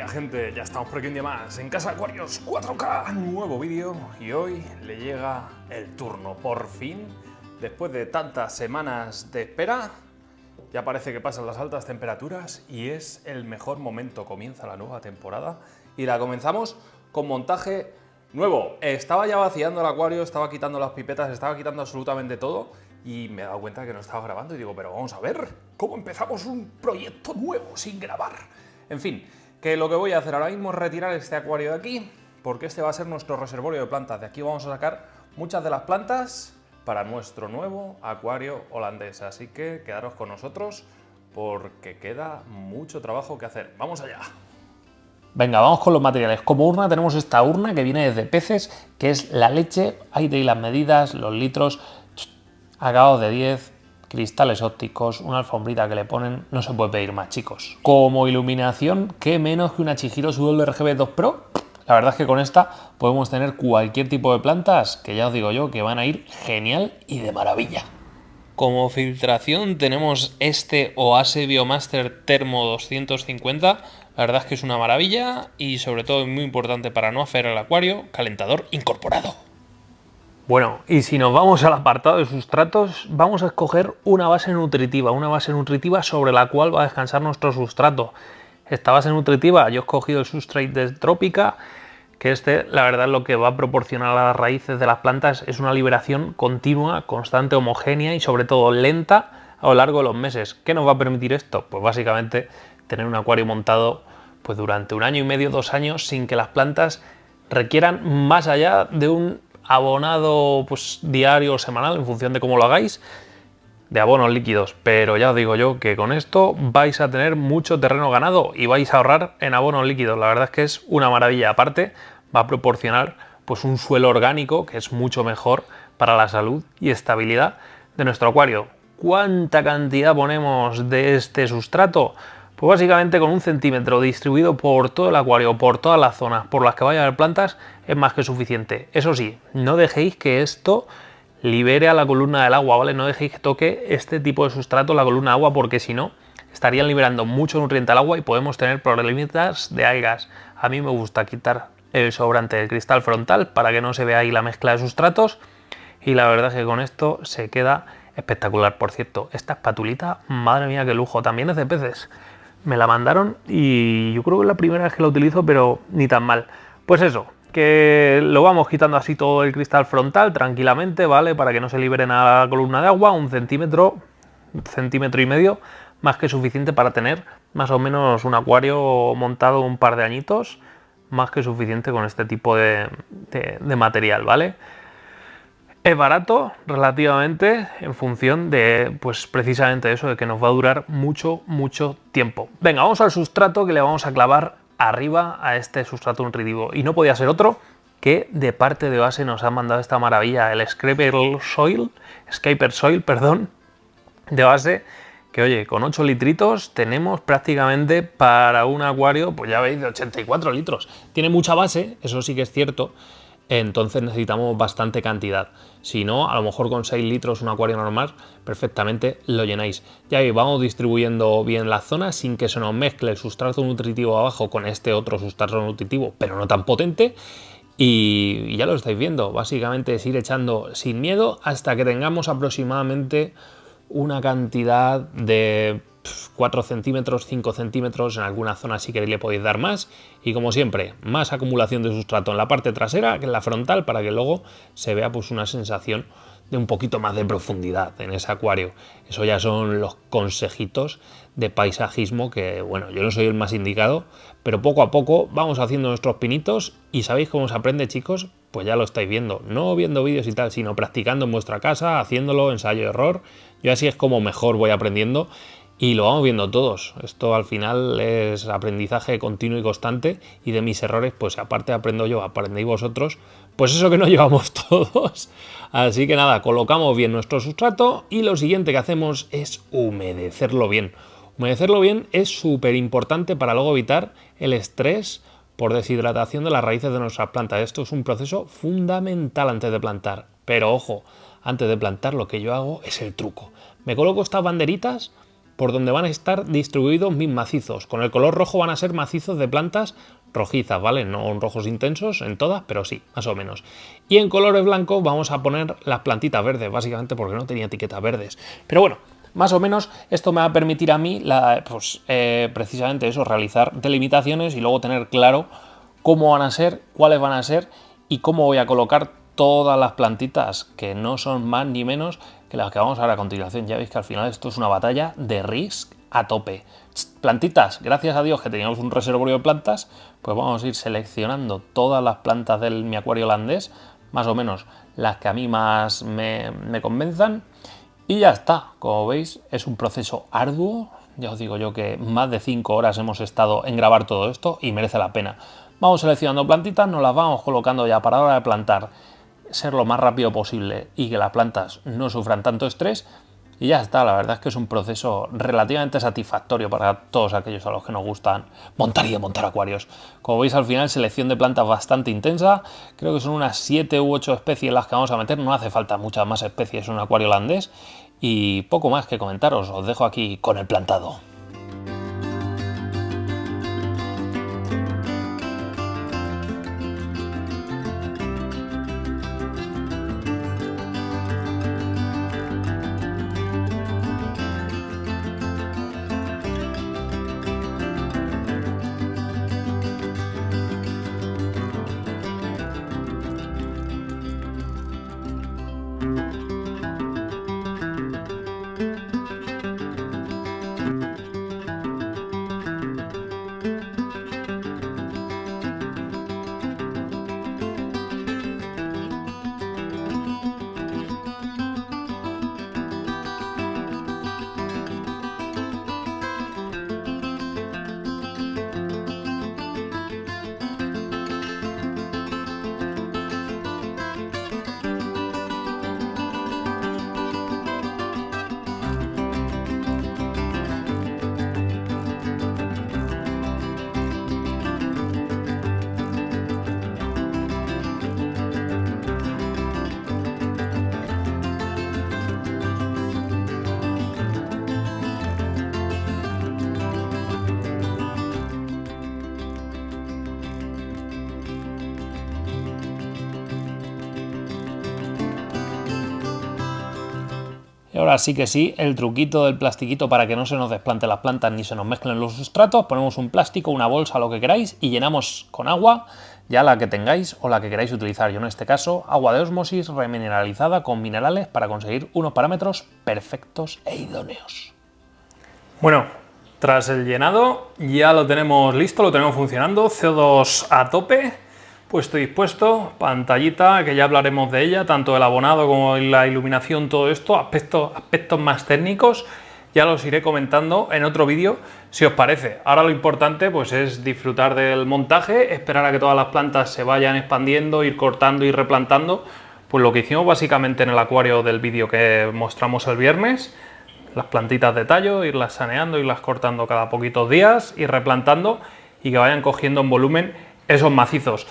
día, gente, ya estamos por aquí un día más en Casa Acuarios 4K, nuevo vídeo, y hoy le llega el turno, por fin, después de tantas semanas de espera, ya parece que pasan las altas temperaturas y es el mejor momento, comienza la nueva temporada y la comenzamos con montaje nuevo. Estaba ya vaciando el acuario, estaba quitando las pipetas, estaba quitando absolutamente todo y me he dado cuenta que no estaba grabando y digo, pero vamos a ver cómo empezamos un proyecto nuevo sin grabar. En fin, que lo que voy a hacer ahora mismo es retirar este acuario de aquí, porque este va a ser nuestro reservorio de plantas. De aquí vamos a sacar muchas de las plantas para nuestro nuevo acuario holandés. Así que quedaros con nosotros porque queda mucho trabajo que hacer. ¡Vamos allá! Venga, vamos con los materiales. Como urna tenemos esta urna que viene desde Peces, que es la leche. Ahí tenéis las medidas, los litros, acabados de 10, cristales ópticos, una alfombrita que le ponen, no se puede pedir más, chicos. Como iluminación, qué menos que una Chihiro RGB 2 Pro. La verdad es que con esta podemos tener cualquier tipo de plantas, que ya os digo yo, que van a ir genial y de maravilla. Como filtración tenemos este Oase Biomaster Thermo 250, la verdad es que es una maravilla y sobre todo es muy importante para no hacer el acuario, calentador incorporado. Bueno, y si nos vamos al apartado de sustratos, vamos a escoger una base nutritiva sobre la cual va a descansar nuestro sustrato. Esta base nutritiva, yo he escogido el Substrate de Tropica, que la verdad, lo que va a proporcionar a las raíces de las plantas es una liberación continua, constante, homogénea y sobre todo lenta a lo largo de los meses. ¿Qué nos va a permitir esto? Pues básicamente tener un acuario montado pues durante 1 año y medio, 2 años, sin que las plantas requieran más allá de un abonado pues diario o semanal, en función de cómo lo hagáis, de abonos líquidos. Pero ya os digo yo que con esto vais a tener mucho terreno ganado y vais a ahorrar en abonos líquidos. La verdad es que es una maravilla. Aparte, va a proporcionar pues un suelo orgánico que es mucho mejor para la salud y estabilidad de nuestro acuario. ¿Cuánta cantidad ponemos de este sustrato? Pues básicamente con 1 centímetro distribuido por todo el acuario, por todas las zonas por las que vaya a haber plantas, es más que suficiente. Eso sí, no dejéis que esto libere a la columna del agua, ¿vale? No dejéis que toque este tipo de sustrato la columna de agua, porque si no, estarían liberando mucho nutriente al agua y podemos tener problemas de algas. A mí me gusta quitar el sobrante del cristal frontal para que no se vea ahí la mezcla de sustratos y la verdad es que con esto se queda espectacular. Por cierto, esta espatulita, madre mía, qué lujo, también es de Peces. Me la mandaron y yo creo que es la primera vez que la utilizo, pero ni tan mal. Pues eso, que lo vamos quitando así todo el cristal frontal tranquilamente, ¿vale? Para que no se libere nada la columna de agua, 1 centímetro, 1,5 centímetros, más que suficiente para tener más o menos un acuario montado un par de añitos, más que suficiente con este tipo de material, ¿vale? Es barato relativamente en función de, pues precisamente eso, de que nos va a durar mucho tiempo. Venga, vamos al sustrato que le vamos a clavar arriba a este sustrato nutritivo. Y no podía ser otro que de parte de Oase nos han mandado esta maravilla, el Scraper Soil, de Oase, que oye, con 8 litritos tenemos prácticamente para un acuario, pues ya veis, de 84 litros. Tiene mucha base, eso sí que es cierto. Entonces necesitamos bastante cantidad. Si no, a lo mejor con 6 litros un acuario normal perfectamente lo llenáis. Ya veis, vamos distribuyendo bien las zonas sin que se nos mezcle el sustrato nutritivo abajo con este otro sustrato nutritivo, pero no tan potente. Y ya lo estáis viendo, básicamente es ir echando sin miedo hasta que tengamos aproximadamente una cantidad de 4 centímetros, 5 centímetros, en alguna zona si queréis le podéis dar más, y como siempre, más acumulación de sustrato en la parte trasera que en la frontal para que luego se vea pues una sensación de un poquito más de profundidad en ese acuario. Eso ya son los consejitos de paisajismo que, bueno, yo no soy el más indicado, pero poco a poco vamos haciendo nuestros pinitos y ¿sabéis cómo se aprende, chicos? Pues ya lo estáis viendo, no viendo vídeos y tal, sino practicando en vuestra casa, haciéndolo, ensayo-error. Yo así es como mejor voy aprendiendo. Y lo vamos viendo todos. Esto al final es aprendizaje continuo y constante. Y de mis errores, pues aparte aprendo yo, aprendéis vosotros. Pues eso que no llevamos todos. Así que nada, colocamos bien nuestro sustrato. Y lo siguiente que hacemos es humedecerlo bien. Humedecerlo bien es súper importante para luego evitar el estrés por deshidratación de las raíces de nuestras plantas. Esto es un proceso fundamental antes de plantar. Pero ojo, antes de plantar lo que yo hago es el truco. Me coloco estas banderitas por donde van a estar distribuidos mis macizos. Con el color rojo van a ser macizos de plantas rojizas, ¿vale? No rojos intensos en todas, pero sí, más o menos. Y en colores blancos vamos a poner las plantitas verdes, básicamente porque no tenía etiquetas verdes. Pero bueno, más o menos esto me va a permitir a mí, precisamente eso, realizar delimitaciones y luego tener claro cómo van a ser, cuáles van a ser y cómo voy a colocar todas las plantitas, que no son más ni menos que las que vamos a ver a continuación. Ya veis que al final esto es una batalla de Risk a tope. Plantitas, gracias a Dios que teníamos un reservorio de plantas, pues vamos a ir seleccionando todas las plantas de mi acuario holandés, más o menos las que a mí más me convenzan, y ya está. Como veis, es un proceso arduo. Ya os digo yo que más de 5 horas hemos estado en grabar todo esto y merece la pena. Vamos seleccionando plantitas, nos las vamos colocando ya para la hora de plantar, ser lo más rápido posible y que las plantas no sufran tanto estrés, y ya está. La verdad es que es un proceso relativamente satisfactorio para todos aquellos a los que nos gustan montar y desmontar acuarios. Como veis, al final selección de plantas bastante intensa, creo que son unas 7 u 8 especies las que vamos a meter, no hace falta muchas más especies en un acuario holandés, y poco más que comentaros, os dejo aquí con el plantado. Y ahora sí que sí, el truquito del plastiquito para que no se nos desplanten las plantas ni se nos mezclen los sustratos. Ponemos un plástico, una bolsa, lo que queráis, y llenamos con agua, ya la que tengáis o la que queráis utilizar. Yo en este caso, agua de ósmosis remineralizada con minerales para conseguir unos parámetros perfectos e idóneos. Bueno, tras el llenado ya lo tenemos listo, lo tenemos funcionando, CO2 a tope. Puesto y dispuesto, pantallita, que ya hablaremos de ella, tanto el abonado como la iluminación, todo esto, aspectos más técnicos, ya los iré comentando en otro vídeo, si os parece. Ahora lo importante pues es disfrutar del montaje, esperar a que todas las plantas se vayan expandiendo, ir cortando y replantando, pues lo que hicimos básicamente en el acuario del vídeo que mostramos el viernes, las plantitas de tallo, irlas saneando, irlas cortando cada poquitos días, ir replantando y que vayan cogiendo en volumen esos macizos.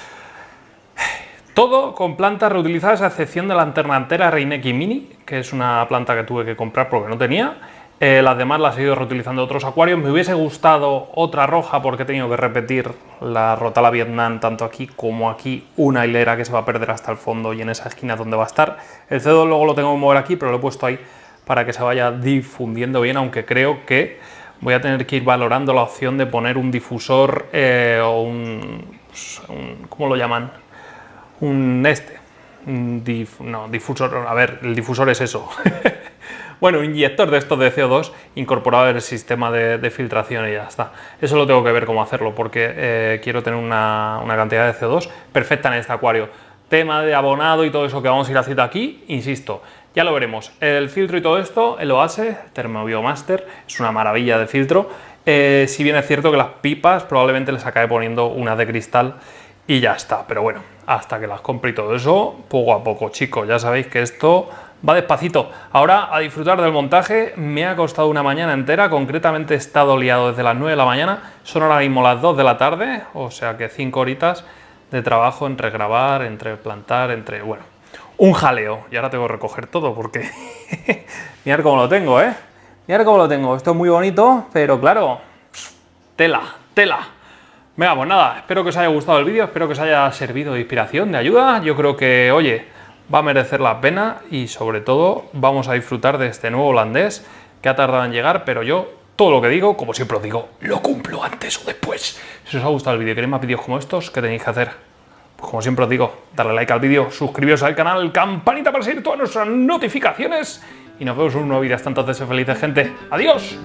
Todo con plantas reutilizadas a excepción de la alternantera Reineki Mini, que es una planta que tuve que comprar porque no tenía. Las demás las he ido reutilizando en otros acuarios. Me hubiese gustado otra roja porque he tenido que repetir la Rotala Vietnam tanto aquí como aquí, una hilera que se va a perder hasta el fondo y en esa esquina donde va a estar. El CO2 luego lo tengo que mover aquí, pero lo he puesto ahí para que se vaya difundiendo bien, aunque creo que voy a tener que ir valorando la opción de poner un difusor o ¿cómo lo llaman? Difusor, a ver, el difusor es eso. Bueno, un inyector de estos de CO2 incorporado en el sistema de filtración y ya está. Eso lo tengo que ver cómo hacerlo porque quiero tener una cantidad de CO2 perfecta en este acuario. Tema de abonado y todo eso que vamos a ir haciendo aquí, insisto, ya lo veremos. El filtro y todo esto, el Oase, Thermobiomaster, es una maravilla de filtro. Si bien es cierto que las pipas probablemente les acabe poniendo unas de cristal y ya está, pero bueno, hasta que las compre y todo eso, poco a poco, chicos, ya sabéis que esto va despacito. Ahora a disfrutar del montaje. Me ha costado una mañana entera, concretamente he estado liado desde las 9 de la mañana, son ahora mismo las 2 de la tarde, o sea que 5 horitas de trabajo entre grabar, entre plantar, bueno, un jaleo. Y ahora tengo que recoger todo porque mirad cómo lo tengo, Mirad cómo lo tengo. Esto es muy bonito, pero claro, tela, tela. Venga, pues nada, espero que os haya gustado el vídeo, espero que os haya servido de inspiración, de ayuda. Yo creo que, oye, va a merecer la pena y sobre todo vamos a disfrutar de este nuevo holandés que ha tardado en llegar, pero yo todo lo que digo, como siempre os digo, lo cumplo antes o después. Si os ha gustado el vídeo y queréis más vídeos como estos, ¿qué tenéis que hacer? Pues como siempre os digo, darle like al vídeo, suscribiros al canal, campanita para seguir todas nuestras notificaciones y nos vemos en un nuevo vídeo. Hasta entonces, felices gente. ¡Adiós!